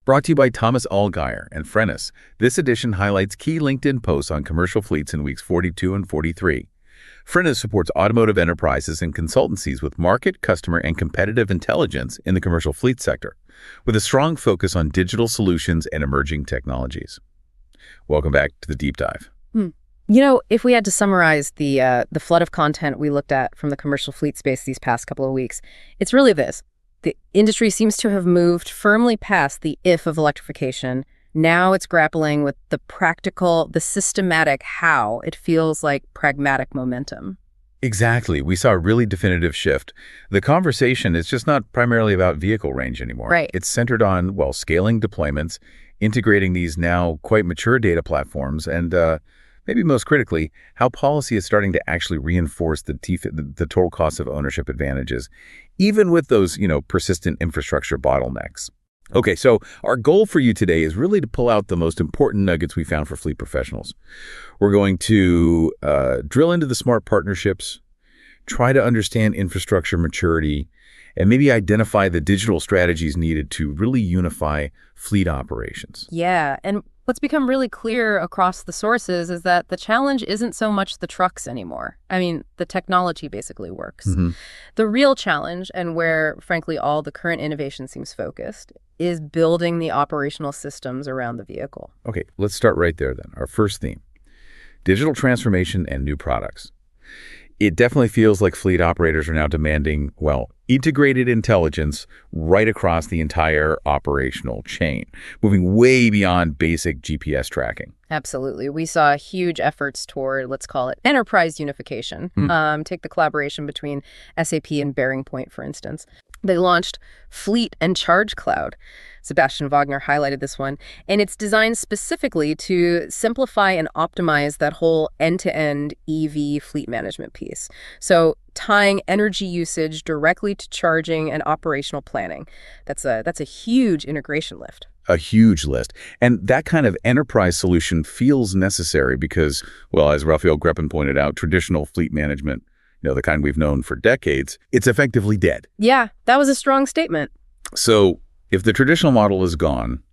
Brought to you by Thomas Allgaier and Frennis. This edition highlights key LinkedIn posts on commercial fleets in weeks 42 and 43. Frennis supports automotive enterprises and consultancies with market, customer, and competitive intelligence in the commercial fleet sector, with a strong focus on digital solutions and emerging technologies. Welcome back to the deep dive. You know, if we had to summarize the flood of content we looked at from the commercial fleet space these past couple of weeks, it's really this. The industry seems to have moved firmly past the if of electrification. Now it's grappling with the practical, the systematic how. It feels like pragmatic momentum. Exactly. We saw a really definitive shift. The conversation is just not primarily about vehicle range anymore. Right. It's centered on, well, scaling deployments, integrating these now quite mature data platforms, and maybe most critically, how policy is starting to actually reinforce the total cost of ownership advantages, even with those, persistent infrastructure bottlenecks. Okay, so our goal for you today is really to pull out the most important nuggets we found for fleet professionals. We're going to drill into the smart partnerships, try to understand infrastructure maturity, and maybe identify the digital strategies needed to really unify fleet operations. Yeah, and what's become really clear across the sources is that the challenge isn't so much the trucks anymore. I mean, the technology basically works. The real challenge, and where, frankly, all the current innovation seems focused, is building the operational systems around the vehicle. Okay, let's start right there then. Our first theme, digital transformation and new products. It definitely feels like fleet operators are now demanding, well, integrated intelligence right across the entire operational chain, moving way beyond basic GPS tracking. Absolutely. We saw huge efforts toward, let's call it, enterprise unification. Take the collaboration between SAP and Bearing Point, for instance. They launched Fleet and Charge Cloud. Sebastian Wagner highlighted this one, and it's designed specifically to simplify and optimize that whole end-to-end EV fleet management piece. So tying energy usage directly to charging and operational planning. That's a huge integration lift. A huge list. And that kind of enterprise solution feels necessary because, well, as Raphael Greppen pointed out, traditional fleet management, the kind we've known for decades, it's effectively dead. Yeah, that was a strong statement. So if the traditional model is gone,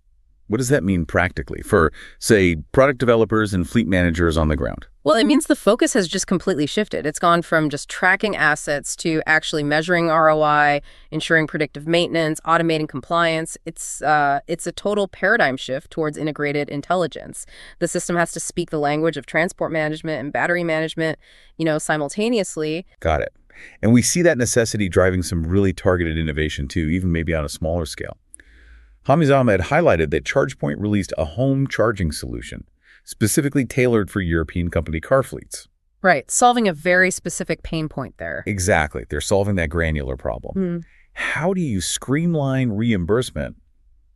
what does that mean practically for, say, product developers and fleet managers on the ground? Well, it means the focus has just completely shifted. It's gone from just tracking assets to actually measuring ROI, ensuring predictive maintenance, automating compliance. It's a total paradigm shift towards integrated intelligence. The system has to speak the language of transport management and battery management, simultaneously. Got it. And we see that necessity driving some really targeted innovation too, even maybe on a smaller scale. Hamid Ahmed highlighted that ChargePoint released a home charging solution, specifically tailored for European company car fleets. Right, solving a very specific pain point there. Exactly. They're solving that granular problem. How do you streamline reimbursement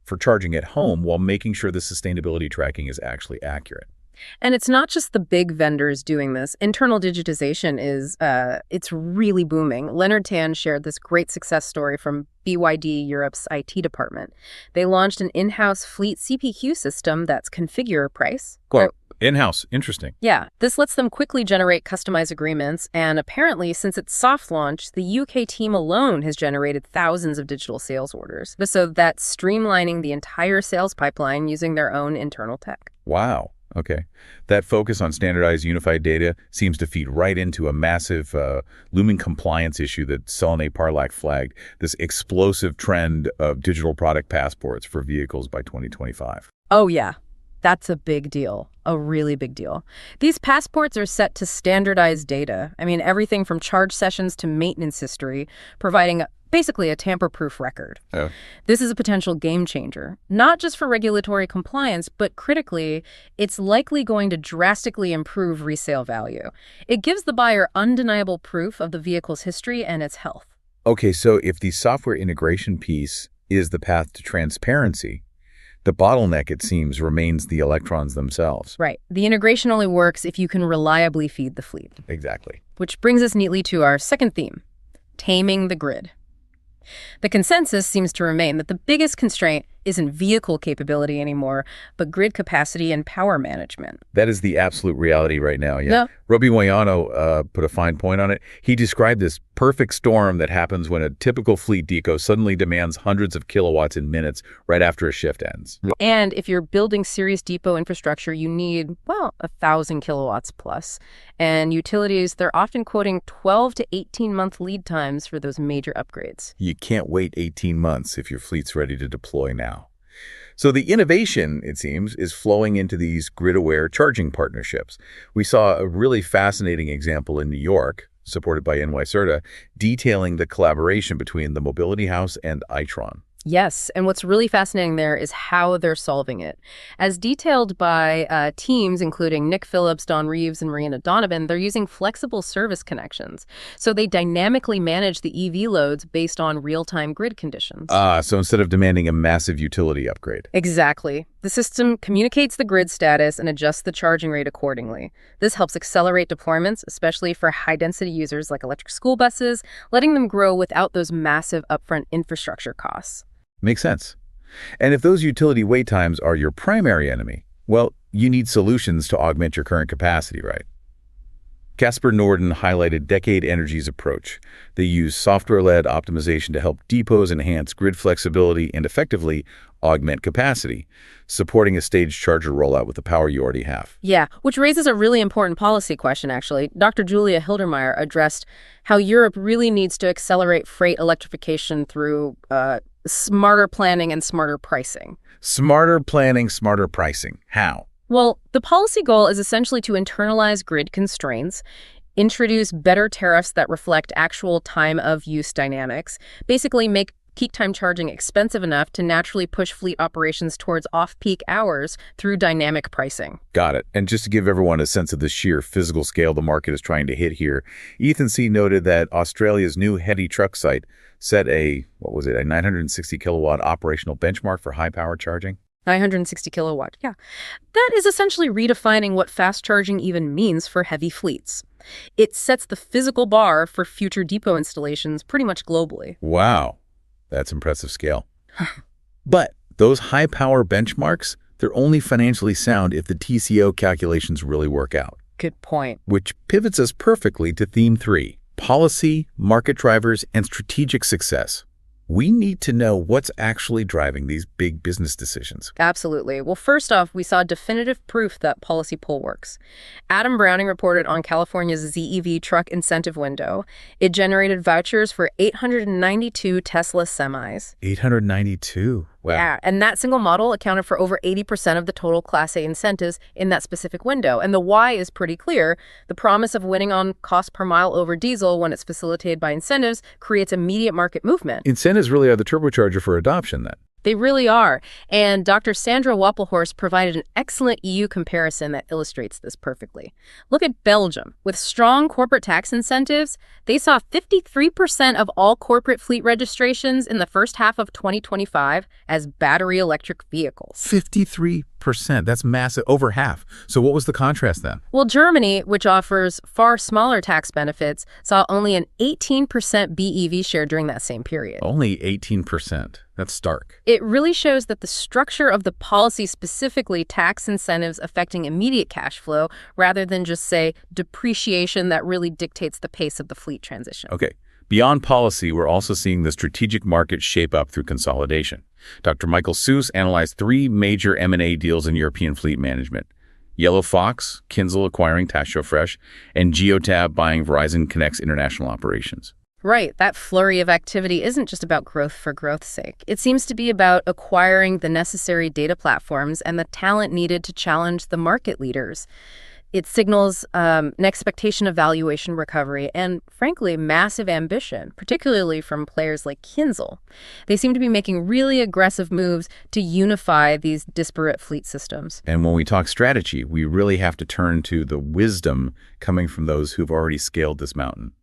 for charging at home while making sure the sustainability tracking is actually accurate? And it's not just the big vendors doing this. Internal digitization it's really booming. Leonard Tan shared this great success story from BYD Europe's IT department. They launched an in-house fleet CPQ system that's configure price. Well, in-house. Interesting. Yeah. This lets them quickly generate customized agreements. And apparently, since its soft launch, the UK team alone has generated thousands of digital sales orders. So that's streamlining the entire sales pipeline using their own internal tech. Wow. Okay. That focus on standardized unified data seems to feed right into a massive looming compliance issue that Salinay Parlak flagged, this explosive trend of digital product passports for vehicles by 2025. Oh, yeah. That's a big deal, a really big deal. These passports are set to standardize data. I mean, everything from charge sessions to maintenance history, providing basically a tamper-proof record. Oh. This is a potential game changer, not just for regulatory compliance, but critically, it's likely going to drastically improve resale value. It gives the buyer undeniable proof of the vehicle's history and its health. Okay, so if the software integration piece is the path to transparency, the bottleneck, it seems, remains the electrons themselves. Right. The integration only works if you can reliably feed the fleet. Exactly. Which brings us neatly to our second theme, taming the grid. The consensus seems to remain that the biggest constraint isn't vehicle capability anymore, but grid capacity and power management. That is the absolute reality right now, yeah. No. Robbie Moyano put a fine point on it. He described this perfect storm that happens when a typical fleet deco suddenly demands hundreds of kilowatts in minutes right after a shift ends. And if you're building serious depot infrastructure, you need, well, 1,000 kilowatts plus. And utilities, they're often quoting 12 to 18-month lead times for those major upgrades. You can't wait 18 months if your fleet's ready to deploy now. So the innovation, it seems, is flowing into these grid-aware charging partnerships. We saw a really fascinating example in New York, supported by NYSERDA, detailing the collaboration between the Mobility House and Itron. Yes, and what's really fascinating there is how they're solving it. As detailed by teams including Nick Phillips, Don Reeves, and Marina Donovan, they're using flexible service connections. So they dynamically manage the EV loads based on real-time grid conditions. So instead of demanding a massive utility upgrade. Exactly. The system communicates the grid status and adjusts the charging rate accordingly. This helps accelerate deployments, especially for high-density users like electric school buses, letting them grow without those massive upfront infrastructure costs. Makes sense. And if those utility wait times are your primary enemy, well, you need solutions to augment your current capacity, right? Casper Norden highlighted Decade Energy's approach. They use software-led optimization to help depots enhance grid flexibility and effectively augment capacity, supporting a staged charger rollout with the power you already have. Yeah, which raises a really important policy question, actually. Dr. Julia Hildermeyer addressed how Europe really needs to accelerate freight electrification through smarter planning and smarter pricing. Smarter planning, smarter pricing. How? Well, the policy goal is essentially to internalize grid constraints, introduce better tariffs that reflect actual time of use dynamics, basically make peak time charging expensive enough to naturally push fleet operations towards off-peak hours through dynamic pricing. Got it. And just to give everyone a sense of the sheer physical scale the market is trying to hit here, Ethan C. noted that Australia's new heady truck site set a 960 kilowatt operational benchmark for high power charging. 960 kilowatt, yeah. That is essentially redefining what fast charging even means for heavy fleets. It sets the physical bar for future depot installations pretty much globally. Wow, that's impressive scale. But those high power benchmarks, they're only financially sound if the TCO calculations really work out. Good point. Which pivots us perfectly to theme 3, policy, market drivers, and strategic success. We need to know what's actually driving these big business decisions. Absolutely. Well, first off, we saw definitive proof that policy pull works. Adam Browning reported on California's ZEV truck incentive window. It generated vouchers for 892 Tesla semis. 892? Wow. Yeah, and that single model accounted for over 80% of the total Class A incentives in that specific window. And the why is pretty clear. The promise of winning on cost per mile over diesel when it's facilitated by incentives creates immediate market movement. Incentives really are the turbocharger for adoption, then. They really are. And Dr. Sandra Wappelhorst provided an excellent EU comparison that illustrates this perfectly. Look at Belgium. With strong corporate tax incentives, they saw 53% of all corporate fleet registrations in the first half of 2025 as battery electric vehicles. 53%. That's massive. Over half. So what was the contrast then? Well, Germany, which offers far smaller tax benefits, saw only an 18% BEV share during that same period. Only 18%. That's stark. It really shows that the structure of the policy, specifically tax incentives affecting immediate cash flow, rather than just, say, depreciation that really dictates the pace of the fleet transition. Okay. Beyond policy, we're also seeing the strategic market shape up through consolidation. Dr. Michael Seuss analyzed 3 major M&A deals in European fleet management. Yellow Fox, Kinzel acquiring Tashofresh, and Geotab buying Verizon Connect's international operations. Right. That flurry of activity isn't just about growth for growth's sake. It seems to be about acquiring the necessary data platforms and the talent needed to challenge the market leaders. It signals an expectation of valuation recovery and, frankly, massive ambition, particularly from players like Kinzel. They seem to be making really aggressive moves to unify these disparate fleet systems. And when we talk strategy, we really have to turn to the wisdom coming from those who've already scaled this mountain.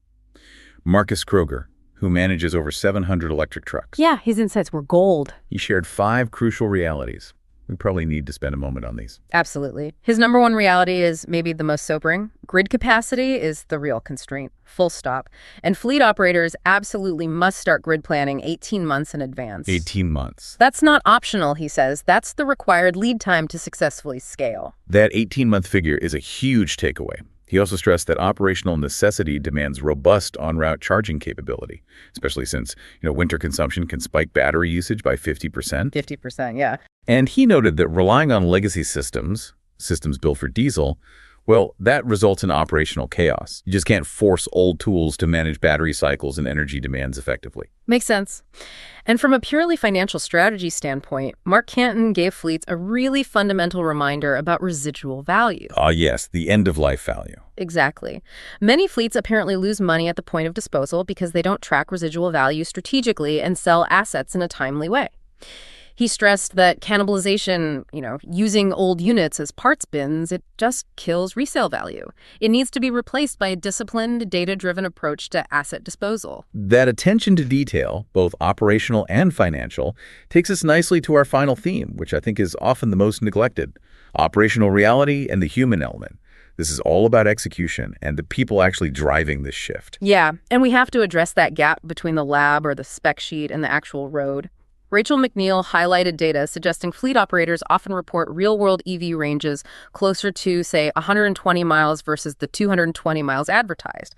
Marcus Kroger, who manages over 700 electric trucks. Yeah, his insights were gold. He shared 5 crucial realities. We probably need to spend a moment on these. Absolutely. His number one reality is maybe the most sobering. Grid capacity is the real constraint, full stop. And fleet operators absolutely must start grid planning 18 months in advance. 18 months. That's not optional, he says. That's the required lead time to successfully scale. That 18-month figure is a huge takeaway. He also stressed that operational necessity demands robust en-route charging capability, especially since, winter consumption can spike battery usage by 50%. 50%, yeah. And he noted that relying on legacy systems built for diesel, well, that results in operational chaos. You just can't force old tools to manage battery cycles and energy demands effectively. Makes sense. And from a purely financial strategy standpoint, Mark Canton gave fleets a really fundamental reminder about residual value. Yes, the end-of-life value. Exactly. Many fleets apparently lose money at the point of disposal because they don't track residual value strategically and sell assets in a timely way. He stressed that cannibalization, using old units as parts bins, it just kills resale value. It needs to be replaced by a disciplined, data-driven approach to asset disposal. That attention to detail, both operational and financial, takes us nicely to our final theme, which I think is often the most neglected: operational reality and the human element. This is all about execution and the people actually driving this shift. Yeah, and we have to address that gap between the lab or the spec sheet and the actual road. Rachel McNeil highlighted data suggesting fleet operators often report real-world EV ranges closer to, say, 120 miles versus the 220 miles advertised.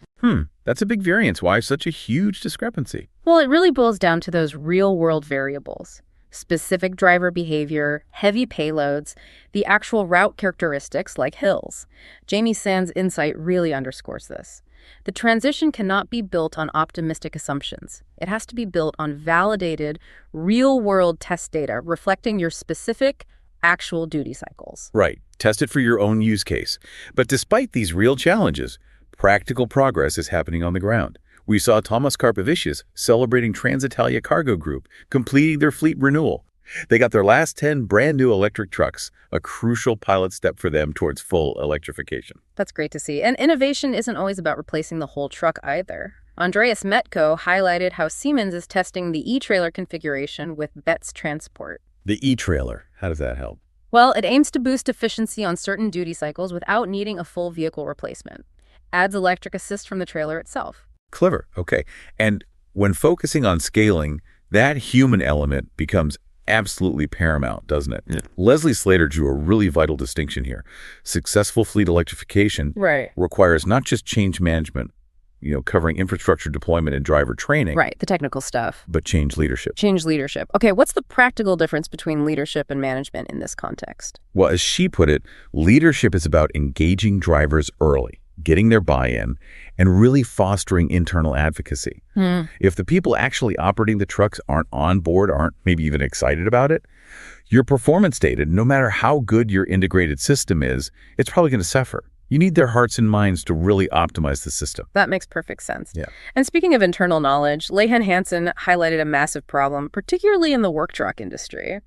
That's a big variance. Why such a huge discrepancy? Well, it really boils down to those real-world variables: specific driver behavior, heavy payloads, the actual route characteristics like hills. Jamie Sand's insight really underscores this. The transition cannot be built on optimistic assumptions. It has to be built on validated, real-world test data reflecting your specific, actual duty cycles. Right. Test it for your own use case. But despite these real challenges, practical progress is happening on the ground. We saw Thomas Karpovicius celebrating Transitalia Cargo Group, completing their fleet renewal. They got their last 10 brand new electric trucks, a crucial pilot step for them towards full electrification. That's great to see. And innovation isn't always about replacing the whole truck either. Andreas Metko highlighted how Siemens is testing the e-trailer configuration with Betz Transport. The e-trailer, how does that help? Well, it aims to boost efficiency on certain duty cycles without needing a full vehicle replacement. Adds electric assist from the trailer itself. Clever. Okay. And when focusing on scaling, that human element becomes absolutely paramount, doesn't it? Yeah. Leslie Slater drew a really vital distinction here. Successful fleet electrification requires not just change management, covering infrastructure deployment and driver training. Right, the technical stuff. But change leadership. Change leadership. Okay, what's the practical difference between leadership and management in this context? Well, as she put it, leadership is about engaging drivers early, getting their buy-in, and really fostering internal advocacy. If the people actually operating the trucks aren't on board, aren't maybe even excited about it, your performance data, no matter how good your integrated system is, it's probably going to suffer. You need their hearts and minds to really optimize the system. That makes perfect sense. Yeah. And speaking of internal knowledge, Leyhan Hansen highlighted a massive problem, particularly in the work truck industry: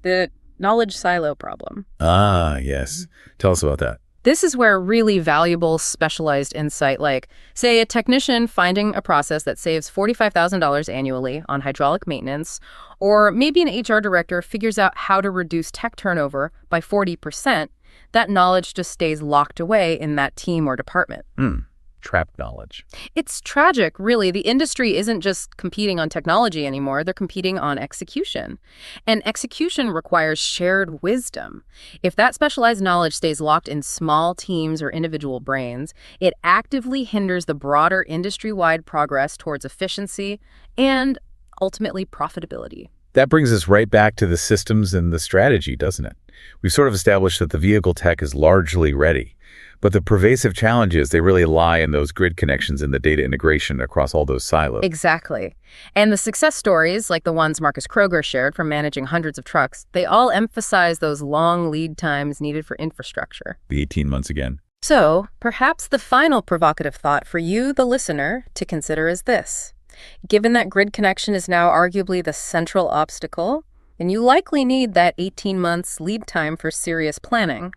the knowledge silo problem. Ah, yes. Tell us about that. This is where really valuable specialized insight, like, say, a technician finding a process that saves $45,000 annually on hydraulic maintenance, or maybe an HR director figures out how to reduce tech turnover by 40%, that knowledge just stays locked away in that team or department. Trapped knowledge. It's tragic, really. The industry isn't just competing on technology anymore. They're competing on execution. And execution requires shared wisdom. If that specialized knowledge stays locked in small teams or individual brains, it actively hinders the broader industry-wide progress towards efficiency and ultimately profitability. That brings us right back to the systems and the strategy, doesn't it? We've sort of established that the vehicle tech is largely ready. But the pervasive challenges, they really lie in those grid connections and the data integration across all those silos. Exactly. And the success stories, like the ones Marcus Kroger shared from managing hundreds of trucks, they all emphasize those long lead times needed for infrastructure. The 18 months again. So, perhaps the final provocative thought for you, the listener, to consider is this. Given that grid connection is now arguably the central obstacle, and you likely need that 18 months lead time for serious planning,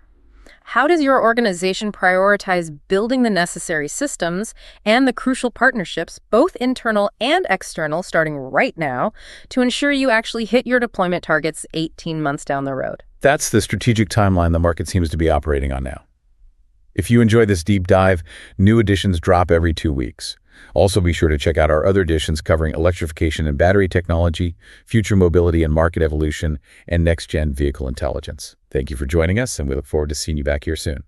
how does your organization prioritize building the necessary systems and the crucial partnerships, both internal and external, starting right now, to ensure you actually hit your deployment targets 18 months down the road? That's the strategic timeline the market seems to be operating on now. If you enjoy this deep dive, new editions drop every 2 weeks. Also, be sure to check out our other editions covering electrification and battery technology, future mobility and market evolution, and next-gen vehicle intelligence. Thank you for joining us, and we look forward to seeing you back here soon.